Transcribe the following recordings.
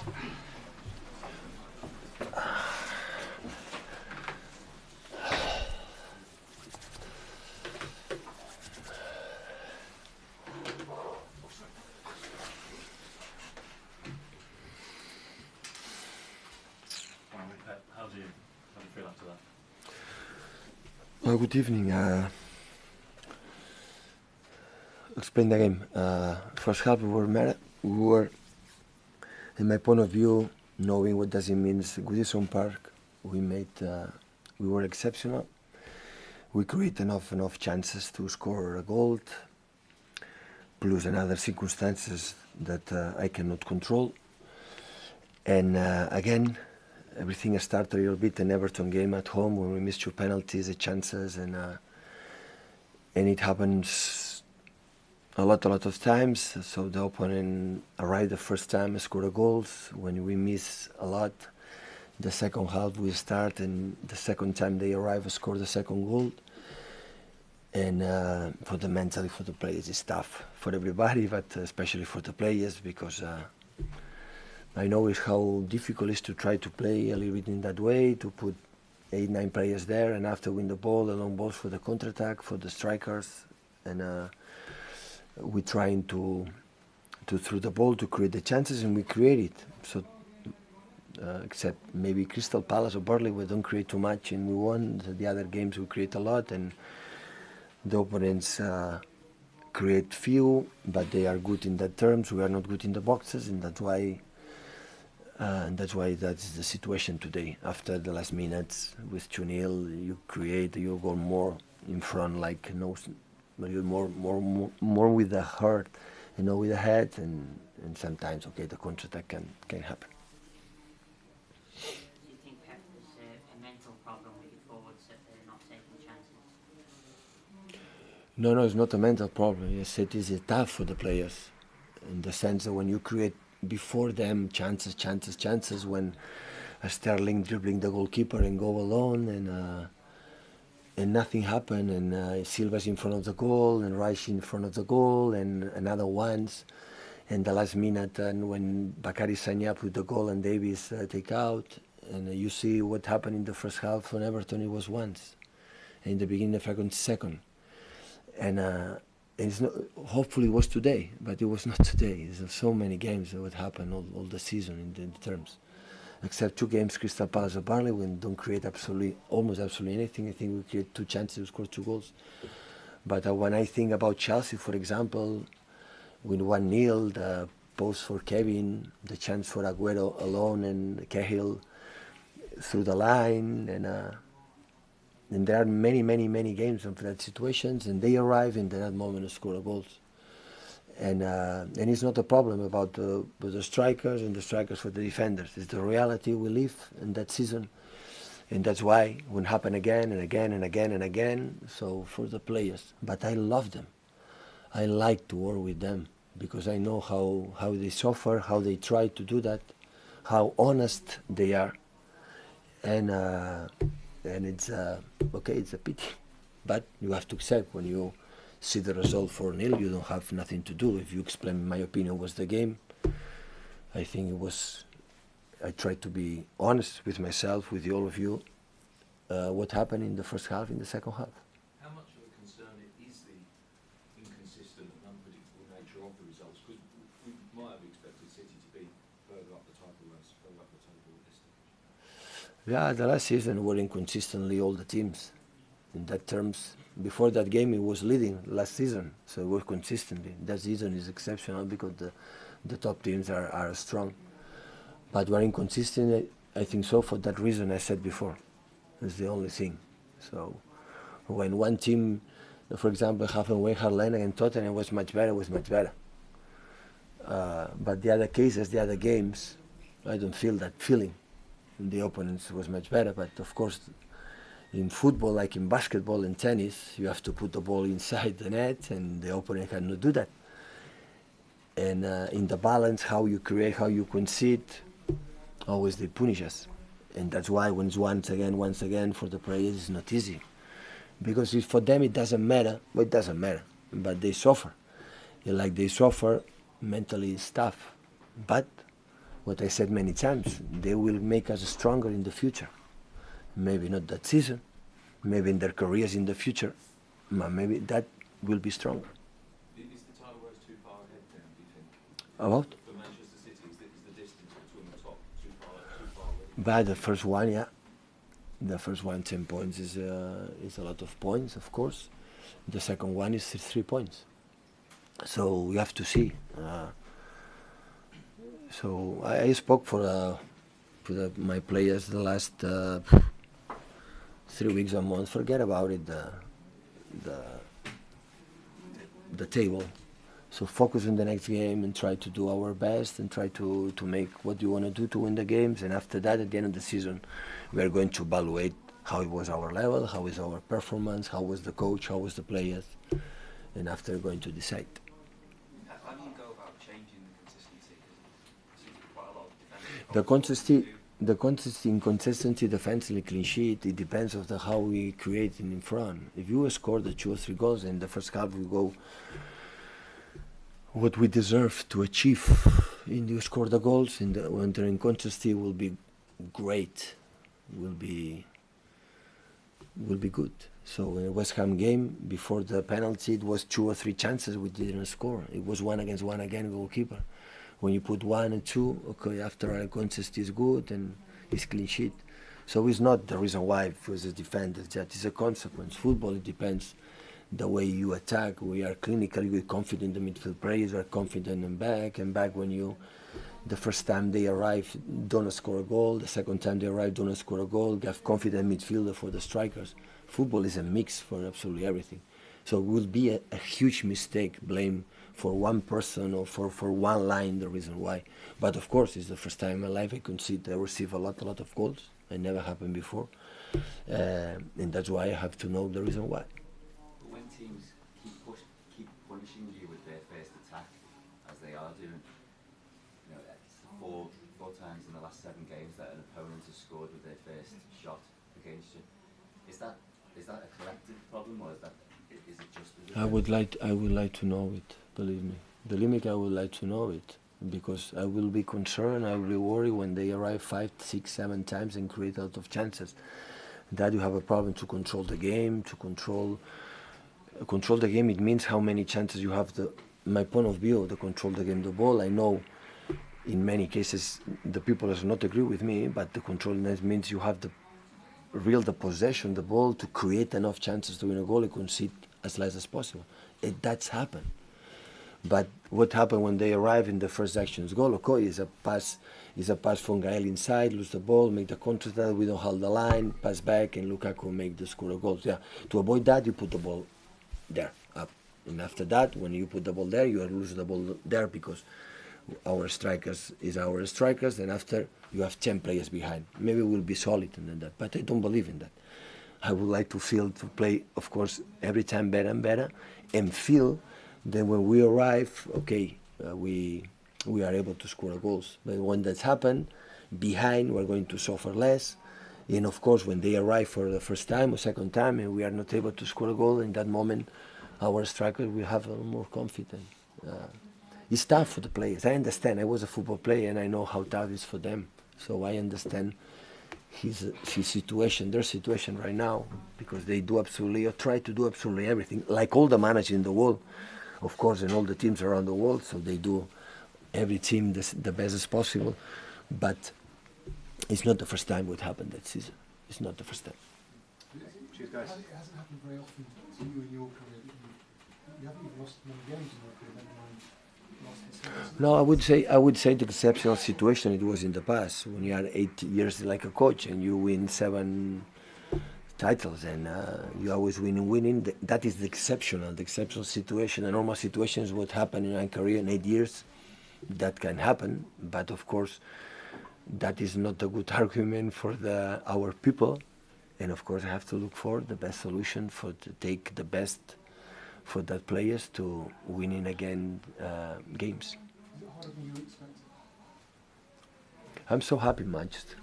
How do you feel after that? Well, good evening. Explain the game. First half we were, in my point of view, knowing what does it mean. Goodison Park, we were exceptional. We create enough chances to score a goal, plus another circumstances that I cannot control. And again, everything started a little bit in Everton game at home when we missed 2 penalties, the chances, and it happens a lot of times. So the opponent arrived the first time, scored a goal. When we miss a lot, the second half we start, and the second time they arrive, score the second goal. And for the mentally, for the players, it's tough for everybody, but especially for the players, because I know how difficult it is to try to play a little bit in that way, to put 8-9 players there, and after win the ball, the long balls for the counter-attack, for the strikers, and we're trying to throw the ball to create the chances, and we create it. So except maybe Crystal Palace or Burnley, we don't create too much, and we won. The other games we create a lot, and the opponents create few, but they are good in that terms. We are not good in the boxes, and that's why that's the situation today. After the last minutes with 2-0, you create, you go more in front, like you're more with the heart, with the head, and sometimes the counter-attack can happen. Do you think Pep has a mental problem with your forwards that they're not taking chances? No, it's not a mental problem. Yes, it is tough for the players, in the sense that when you create before them chances, when Sterling dribbling the goalkeeper and go alone, and nothing happened, and Silva's in front of the goal, and Rice in front of the goal, and another ones, and the last minute, and when Bakary Sagna put the goal and Davies take out, and you see what happened in the first half on Everton, it was once, and in the beginning of second, and it's not, hopefully it was today, but it was not today. There's so many games that would happen all the season in the terms, except 2 games, Crystal Palace or Burnley, we don't create almost absolutely anything. I think we create 2 chances, we score 2 goals. But when I think about Chelsea, for example, with 1-0, the post for Kevin, the chance for Aguero alone, and Cahill through the line, and there are many games of that situations, and they arrive in that moment to score goals. And it's not a problem about the strikers and the strikers for the defenders. It's the reality we live in that season, and that's why it will happen again and again and again and again. So for the players, but I love them. I like to work with them because I know how they suffer, how they try to do that, how honest they are, and it's it's a pity, but you have to accept when you see the result 4-0, you don't have nothing to do. If you explain, my opinion was the game, I think it was, I tried to be honest with myself, with all of you, what happened in the first half, in the second half. How much of a concern is the inconsistent and unpredictable nature of the results? Because we might have expected City to be further up the table at this stage. Yeah, the last season were inconsistently all the teams. In that terms, before that game it was leading last season, so it was consistently. That season is exceptional because the top teams are strong. But we're inconsistent, I think so, for that reason I said before. That's the only thing. So when one team, for example, halfway Harlem and Tottenham was much better. But the other cases, the other games, I don't feel that feeling. The opponents was much better, but of course in football, like in basketball and tennis, you have to put the ball inside the net, and the opponent cannot do that. And in the balance, how you create, how you concede, always they punish us. And that's why when it's once again for the players, it's not easy. Because if for them it doesn't matter, well, it doesn't matter, but they suffer. Like they suffer mentally, it's tough. But what I said many times, they will make us stronger in the future. Maybe not that season, maybe in their careers in the future, but maybe that will be stronger. Is the title race too far ahead then, do you think? About? For Manchester City, is the distance between the top too far already? By the first one, yeah. The first one, 10 points is a lot of points, of course. The second one is 3 points. So we have to see. So I spoke for my players the last 3 weeks, a month. Forget about it. The table. So focus on the next game and try to do our best and try to make what you want to do to win the games. And after that, at the end of the season, we are going to evaluate how it was our level, how is our performance, how was the coach, how was the players, and after going to decide. How do you go about changing the consistency? Because it seems to be quite a lot of defensive. Inconsistency defensively, clean sheet, it depends on how we create in front. If you score the 2 or 3 goals in the first half, we go what we deserve to achieve, and you score the goals, and when the inconsistency will be great, will be good. So in the West Ham game, before the penalty, it was 2 or 3 chances we didn't score. It was 1 against 1 again, goalkeeper. When you put 1 and 2, okay, after our consistency is good and it's clean sheet. So it's not the reason why it was a defender, that is a consequence. Football, it depends the way you attack. We are clinically confident in the midfield players, are confident in back, and back when you, the first time they arrive, don't score a goal, the second time they arrive, don't score a goal, they have confident midfielder for the strikers. Football is a mix for absolutely everything. So it will be a huge mistake, blame for one person or for one line, the reason why. But of course, it's the first time in my life I receive a lot of goals. It never happened before. And that's why I have to know the reason why. When teams keep punishing you with their first attack, as they are doing, you know, it's four times in the last 7 games that an opponent has scored with their first shot against you. Is that a collective problem, or is it just? I would like to know it. Believe me, I would like to know it, because I will be concerned. I will be worried when they arrive 5, 6, 7 times and create a lot of chances. That you have a problem to control the game. To control the game, it means how many chances you have. My point of view, to control the game, the ball. I know, in many cases, the people does not agree with me, but the control means you have the possession, the ball, to create enough chances to win a goal and concede as less as possible. That's happened. But what happened when they arrive in the first actions goal? Okay, is a pass from Gael inside, lose the ball, make the counter attack, we don't hold the line, pass back, and Lukaku make the score of goals. Yeah, to avoid that, you put the ball there, up. And after that, when you put the ball there, you lose the ball there, because our strikers is our strikers, and after you have 10 players behind. Maybe we'll be solid in that, but I don't believe in that. I would like to play, of course, every time better and better, and feel that when we arrive, okay, we are able to score goals. But when that's happened, behind, we're going to suffer less. And of course, when they arrive for the first time or second time, and we are not able to score a goal, in that moment, our strikers will have a little more confidence. It's tough for the players. I understand. I was a football player, and I know how tough it is for them. So I understand his situation, their situation right now, because they do absolutely, or try to do absolutely everything, like all the managers in the world, of course, and all the teams around the world. So they do every team the best as possible. But it's not the first time what happened that season. It's not the first time. Cheers, guys. It hasn't happened very often to you in your career. You haven't even lost many games in your career, never mind lost this season. No, I would say the exceptional situation it was in the past, when you are 8 years like a coach and you win 7 titles, and you always winning. That is the exceptional situation. The normal situation is what happened in my career in 8 years. That can happen, but of course, that is not a good argument for our people. And of course, I have to look for the best solution to take the best for that players to winning again games. Is it harder than you expected? I'm so happy in Manchester.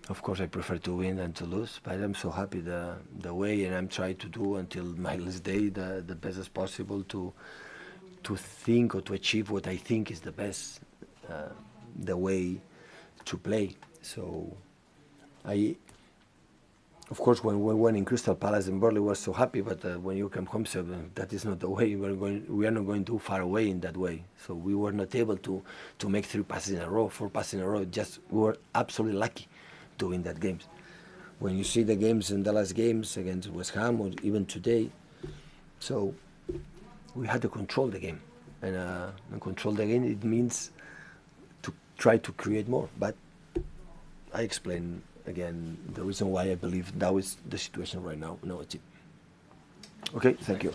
Of course, I prefer to win than to lose, but I'm so happy the way, and I'm trying to do until my last day the best as possible to think or to achieve what I think is the best. the way to play. So of course, when we went in Crystal Palace and Burnley, we were so happy. But when you come home, so that is not the way. We are not going too far away in that way. So we were not able to make 3 passes in a row, 4 passes in a row. Just we were absolutely lucky to win that games. When you see the games in the last games against West Ham or even today, so we had to control the game, and control the game, it means to try to create more. But I explain again the reason why I believe that is the situation right now in our team. Okay, thank you.